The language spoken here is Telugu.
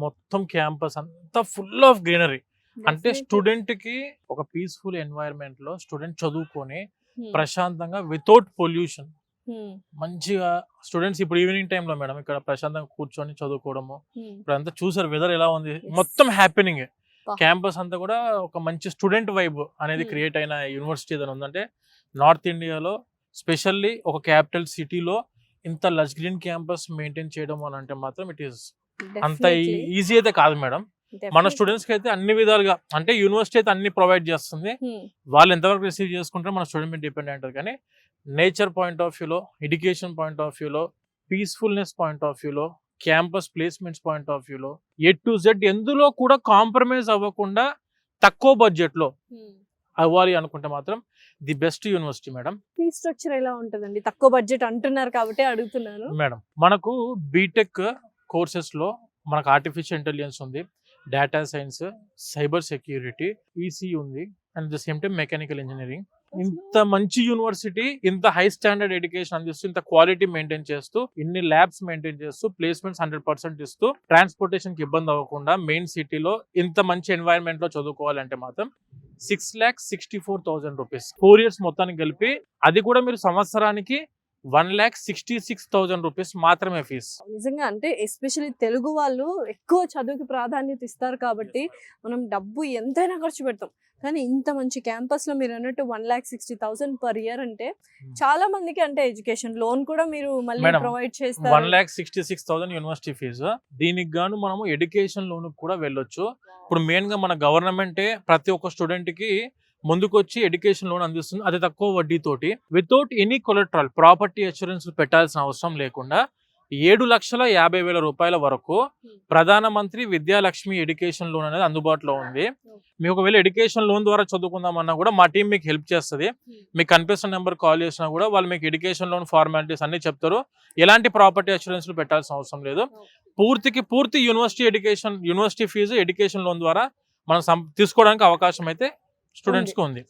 మొత్తం క్యాంపస్ అంతా ఫుల్ ఆఫ్ గ్రీనరీ. అంటే Definitely. స్టూడెంట్ కి ఒక పీస్ఫుల్ ఎన్వైరన్మెంట్ లో స్టూడెంట్ చదువుకొని Hmm. ప్రశాంతంగా వితౌట్ పొల్యూషన్ Hmm. మంచిగా స్టూడెంట్స్ ఇప్పుడు ఈవినింగ్ టైంలో మేడం ఇక్కడ ప్రశాంతంగా కూర్చొని చదువుకోవడము. Hmm. ఇప్పుడు అంతా చూసారు వెదర్ ఎలా ఉంది, Yes. మొత్తం హ్యాపీనింగ్. Wow. క్యాంపస్ అంతా కూడా ఒక మంచి స్టూడెంట్ వైబ్ అనేది Hmm. క్రియేట్ అయిన యూనివర్సిటీ ఏదైనా ఉందంటే నార్త్ ఇండియాలో, స్పెషల్లీ ఒక క్యాపిటల్ సిటీలో ఇంత లజ్ గ్రీన్ క్యాంపస్ మెయింటైన్ చేయడం అని అంటే మాత్రం ఇట్ ఈస్ అంత Definitely. ఈజీ అయితే కాదు మేడం. మన Definitely. స్టూడెంట్స్ కి అయితే అన్ని విధాలుగా అంటే యూనివర్సిటీ అయితే అన్ని ప్రొవైడ్ చేస్తుంది. Hmm. వాళ్ళు ఎంతవరకు రిసీవ్ చేసుకుంటారో మన స్టూడెంట్ మీద డిపెండ్ అయి ఉంటుంది. కానీ నేచర్ పాయింట్ ఆఫ్ వ్యూలో, ఎడ్యుకేషన్ పాయింట్ ఆఫ్ వ్యూలో, పీస్ఫుల్నెస్ పాయింట్ ఆఫ్ వ్యూలో, క్యాంపస్ ప్లేస్మెంట్స్ పాయింట్ ఆఫ్ వ్యూలో A to Z ఎందులో కూడా కాంప్రమైజ్ అవ్వకుండా తక్కువ బడ్జెట్ లో Hmm. అవ్వాలి అనుకుంటే మాత్రం the best university madam. Fee structure ఎలా ఉంటదండి? తక్కువ బడ్జెట్ అంటున్నారు కాబట్టి అడుగుతున్నాను. మేడం మనకు బీటెక్ కోర్సెస్ లో మనకు ఆర్టిఫిషియల్ ఇంటెలిజెన్స్ ఉంది, data science, cyber security, EC ఉంది, and the same time mechanical engineering. ఇంత మంచి యూనివర్సిటీ ఇంత హై స్టాండర్డ్ ఎడ్యుకేషన్ అందిస్తూ, ఇంత క్వాలిటీ మెయింటైన్ చేస్తూ, ఇన్ని ల్యాబ్స్ మెయింటైన్ చేస్తూ, ప్లేస్మెంట్స్ 100% ఇస్తూ, ట్రాన్స్పోర్టేషన్ కి ఇబ్బంది అవ్వకుండా మెయిన్ సిటీలో ఇంత మంచి ఎన్వైరన్మెంట్ లో చదువుకోవాలంటే మాత్రం 6,64,000 రూపీస్ 4 years మొత్తానికి కలిపి, అది కూడా మీరు సంవత్సరానికి 1,66,000 రూపీస్ మాత్రమే ఫీజు. నిజంగా అంటే ఎస్పెషల్లీ తెలుగు వాళ్ళు ఎక్కువ చదువుకి ప్రాధాన్యత ఇస్తారు కాబట్టి మనం డబ్బు ఎంతైనా ఖర్చు పెడతాం. కానీ ఇంత మంచి క్యాంపస్ లో మీరు అన్నట్టు 1,60,000 పర్ ఇయర్ అంటే చాలా మందికి అంటే ఎడ్యుకేషన్ లోన్ కూడా మీరు మళ్ళీ మేడం, ప్రొవైడ్ చేస్తారు. 1,66,000 యూనివర్సిటీ ఫీజు. దీనికి గాను మనము ఎడ్యుకేషన్ లోన్ కూడా వెళ్ళొచ్చు. ఇప్పుడు మెయిన్ గా మన గవర్నమెంటే ప్రతి ఒక్క స్టూడెంట్ కి ముందుకొచ్చి ఎడ్యుకేషన్ లోన్ అందిస్తుంది, అది తక్కువ వడ్డీతోటి, without any collateral, property assurance పెట్టాల్సిన అవసరం లేకుండా 7,50,000 రూపాయల వరకు ప్రధానమంత్రి విద్యాలక్ష్మి ఎడ్యుకేషన్ లోన్ అనేది అందుబాటులో ఉంది. మీకు ఒకవేళ ఎడ్యుకేషన్ లోన్ ద్వారా చదువుకుందామన్నా కూడా మా టీం మీకు హెల్ప్ చేస్తుంది. మీకు కనిపిస్తున్న నెంబర్ కాల్ చేసినా కూడా వాళ్ళు మీకు ఎడ్యుకేషన్ లోన్ ఫార్మాలిటీస్ అన్ని చెప్తారు. ఎలాంటి ప్రాపర్టీ అష్యూరెన్స్ పెట్టాల్సిన అవసరం లేదు. పూర్తి యూనివర్సిటీ ఫీజు ఎడ్యుకేషన్ లోన్ ద్వారా మనం తీసుకోవడానికి అవకాశం అయితే స్టూడెంట్స్ కి ఉంది.